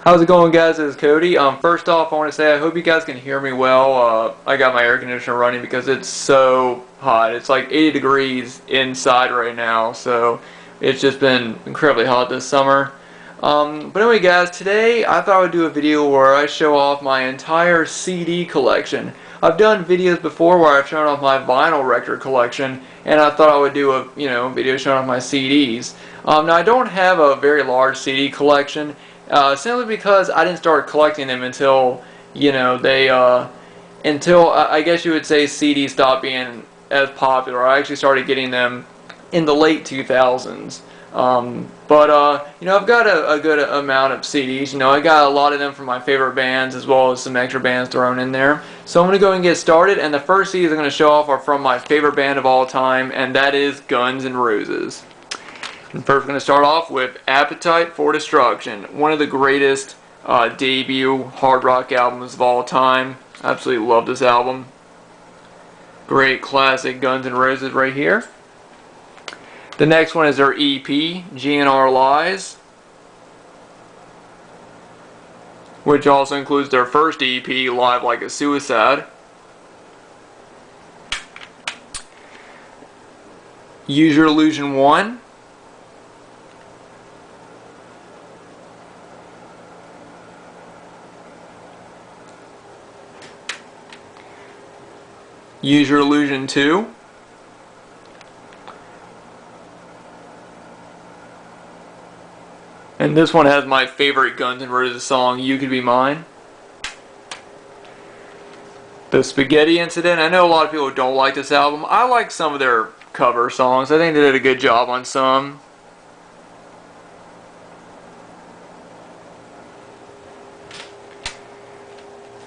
How's it going, guys? This is Cody. First off, I want to say I hope you guys can hear me well. I got my air conditioner running because it's so hot. It's like 80 degrees inside right now, so it's just been incredibly hot this summer. But anyway, guys, today I thought I would do a video where I show off my entire CD collection. I've done videos before where I've shown off my vinyl record collection, and I thought I would do a video showing off my CDs. Now I don't have a very large CD collection. Simply because I didn't start collecting them until, until I guess you would say CDs stopped being as popular. I actually started getting them in the late 2000s. I've got a good amount of CDs. I got a lot of them from my favorite bands as well as some extra bands thrown in there. So I'm going to go and get started, and the first CDs I'm going to show off are from my favorite band of all time, and that is Guns N' Roses. And first, we're going to start off with Appetite for Destruction, one of the greatest debut hard rock albums of all time. Absolutely love this album. Great classic Guns N' Roses right here. The next one is their EP, GNR Lies, which also includes their first EP, Live Like a Suicide. Use Your Illusion 1. Use Your Illusion 2. And this one has my favorite Guns N' Roses song, You Could Be Mine. The Spaghetti Incident. I know a lot of people don't like this album. I like some of their cover songs. I think they did a good job on some.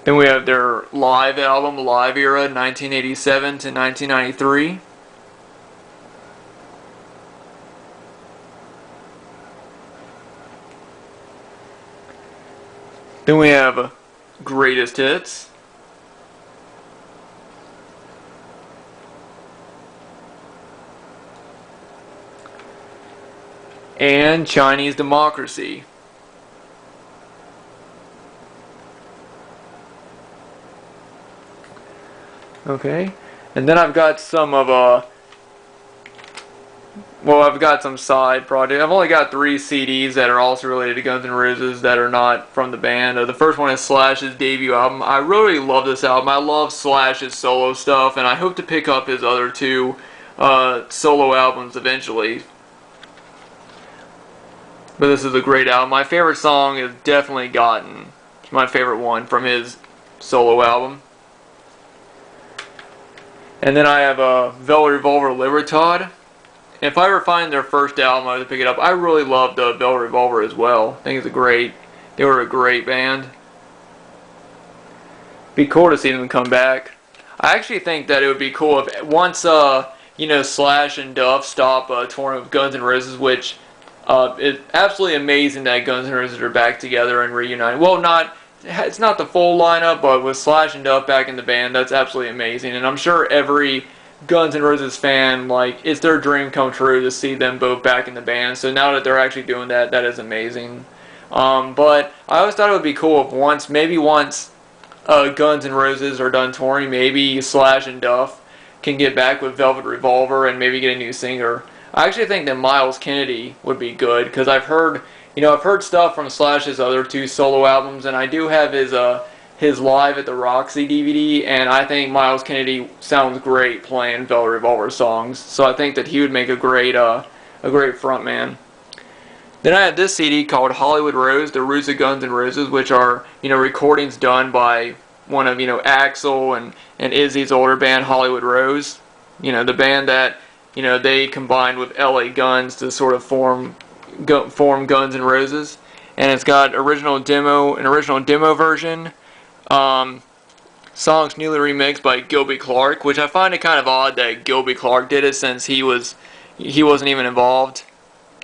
Then we have their live album, Live Era, 1987 to 1993. Then we have Greatest Hits. And Chinese Democracy. Okay, and then I've got some of I've got some side projects. I've only got 3 CDs that are also related to Guns N' Roses that are not from the band. The first one is Slash's debut album. I really love this album. I love Slash's solo stuff, and I hope to pick up his other 2 solo albums eventually. But this is a great album. My favorite song is definitely Gotten. It's my favorite one from his solo album. And then I have Velvet Revolver Libertad. If I ever find their first album, I would pick it up. I really loved Velvet Revolver as well. I think they were a great band. Be cool to see them come back. I actually think that it would be cool if once Slash and Duff stop touring with Guns N' Roses, which is absolutely amazing that Guns N' Roses are back together and reunited. Well, it's not the full lineup, but with Slash and Duff back in the band, that's absolutely amazing. And I'm sure every Guns N' Roses fan, it's their dream come true to see them both back in the band. So now that they're actually doing that, that is amazing. But I always thought it would be cool if maybe once Guns N' Roses are done touring, maybe Slash and Duff can get back with Velvet Revolver and maybe get a new singer. I actually think that Myles Kennedy would be good because I've heard stuff from Slash's other 2 solo albums, and I do have his Live at the Roxy DVD, and I think Myles Kennedy sounds great playing Velvet Revolver songs. So I think that he would make a great frontman. Then I have this CD called Hollywood Rose, The Roots of Guns N' Roses, which are recordings done by one of Axl and Izzy's older band, Hollywood Rose. The band that they combined with LA Guns to sort of form Guns N' Roses, and it's got an original demo version, songs newly remixed by Gilby Clarke, which I find it kind of odd that Gilby Clarke did it since he wasn't even involved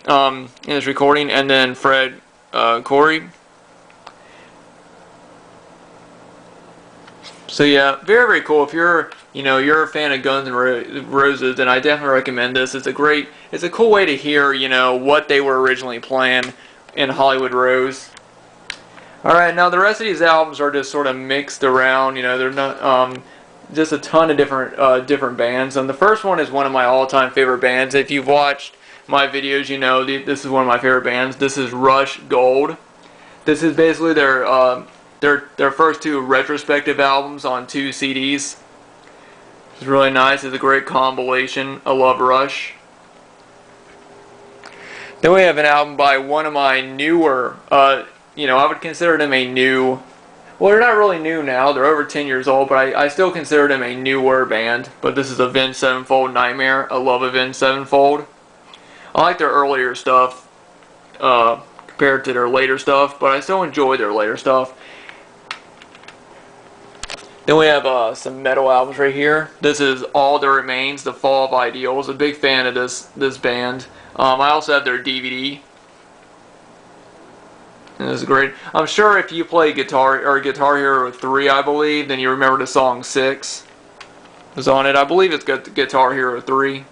in this recording, and then Fred Coury. So yeah, very, very cool. If you're, you're a fan of Guns N' Roses, then I definitely recommend this. It's a cool way to hear, what they were originally playing in Hollywood Rose. Alright, now the rest of these albums are just sort of mixed around, you know, they're not, just a ton of different bands. And the first one is one of my all-time favorite bands. If you've watched my videos, you know this is one of my favorite bands. This is Rush Gold. This is basically their first two retrospective albums on 2 CDs. It's really nice. It's a great compilation. I love Rush. Then we have an album by one of my newer, you know, I would consider them a new, well, they're not really new now. They're over 10 years old, but I still consider them a newer band. But this is Avenged Sevenfold, Nightmare. I love Avenged Sevenfold. I like their earlier stuff compared to their later stuff, but I still enjoy their later stuff. Then we have some metal albums right here. This is All That Remains, The Fall of Ideals. A big fan of this band. I also have their DVD. And this is great. I'm sure if you play Guitar Hero 3, I believe, then you remember the song 6 is on it. I believe it's Guitar Hero 3.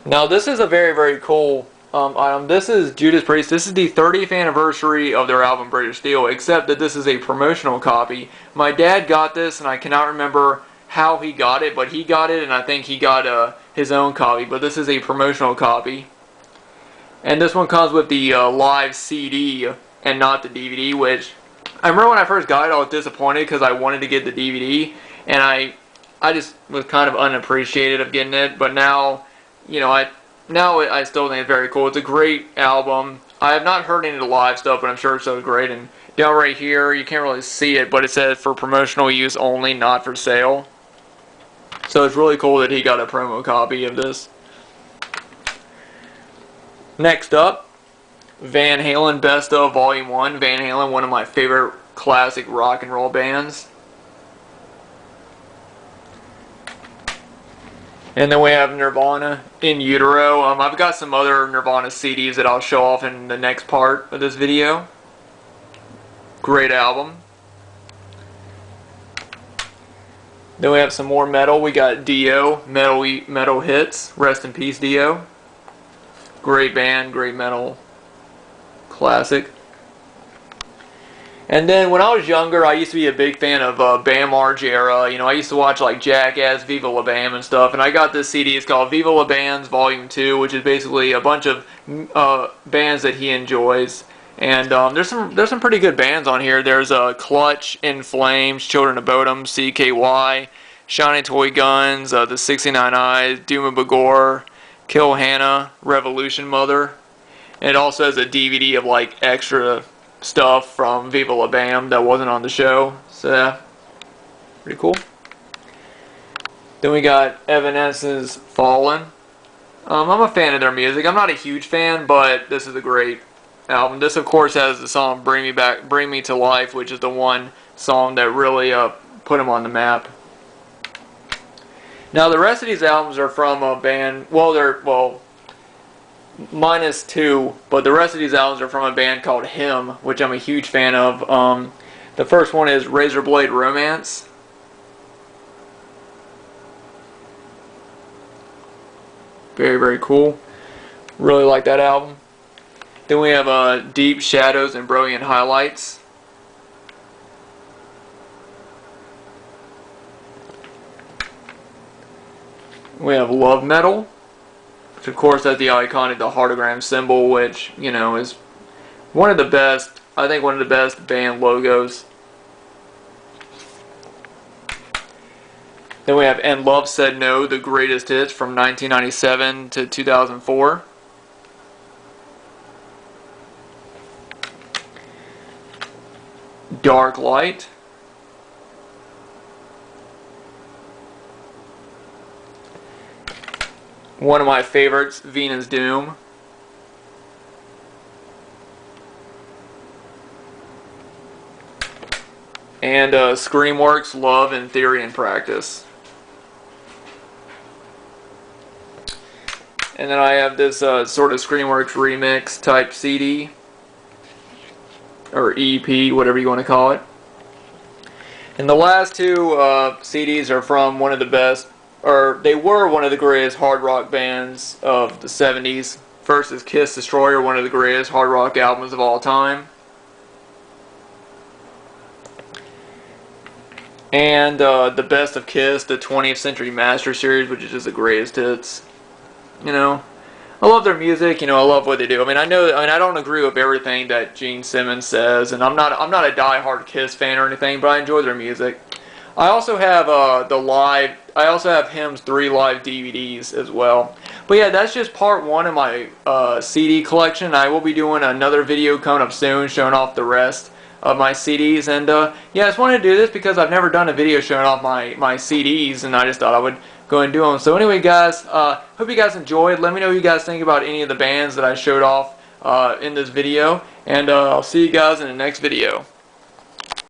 Now this is a very, very cool item. This is Judas Priest. This is the 30th anniversary of their album British Steel, except that this is a promotional copy. My dad got this, and I cannot remember how he got it, but he got it, and I think he got his own copy. But this is a promotional copy. And this one comes with the live CD and not the DVD, which I remember when I first got it, I was disappointed because I wanted to get the DVD, and I just was kind of unappreciated of getting it. But now, you know, I still think it's very cool. It's a great album. I have not heard any of the live stuff, but I'm sure it's so great. And down right here, you can't really see it, but it says for promotional use only, not for sale. So it's really cool that he got a promo copy of this. Next up, Van Halen Best of Volume 1. Van Halen, one of my favorite classic rock and roll bands. And then we have Nirvana, In Utero. I've got some other Nirvana CDs that I'll show off in the next part of this video. Great album. Then we have some more metal. We got Dio, Metal Hits. Rest in peace, Dio. Great band, great metal classic. And then when I was younger, I used to be a big fan of Bam Margera. You know, I used to watch like Jackass, Viva La Bam and stuff. And I got this CD. It's called Viva La Bam's Volume 2, which is basically a bunch of bands that he enjoys. And there's some pretty good bands on here. There's Clutch, In Flames, Children of Bodom, CKY, Shiny Toy Guns, the 69 Eyes, Doom and Bagore, Kill Hannah, Revolution Mother. And it also has a DVD of like extra stuff from Viva La Bam that wasn't on the show. So yeah, pretty cool. Then we got Evanescence's Fallen. I'm a fan of their music. I'm not a huge fan, but this is a great album. This of course has the song Bring Me to Life, which is the one song that really put them on the map. Now the rest of these albums are from a band, well minus 2, but the rest of these albums are from a band called Him, which I'm a huge fan of. The first one is Razorblade Romance. Very, very cool. Really like that album. Then we have Deep Shadows and Brilliant Highlights. We have Love Metal, which of course has the iconic heartagram symbol, which, you know, is one of the best, I think one of the best band logos. Then we have And Love Said No, the greatest hits from 1997 to 2004. Dark Light. One of my favorites, Venus Doom. And Screamworks, Love in Theory and Practice. And then I have this sort of Screamworks remix type CD. Or EP, whatever you want to call it. And the last two CDs are from one of the best, or they were one of the greatest hard rock bands of the 70s. First is Kiss Destroyer, one of the greatest hard rock albums of all time. And the Best of Kiss, the 20th Century Master Series, which is just the greatest hits. You know, I love their music. You know, I love what they do. I mean, I don't agree with everything that Gene Simmons says, and I'm not a die-hard Kiss fan or anything, but I enjoy their music. I also have I also have Hymns 3 live DVDs as well. But yeah, that's just part one of my CD collection. I will be doing another video coming up soon showing off the rest of my CDs. And yeah, I just wanted to do this because I've never done a video showing off my CDs, and I just thought I would go and do them. So anyway, guys, hope you guys enjoyed. Let me know what you guys think about any of the bands that I showed off in this video. And I'll see you guys in the next video.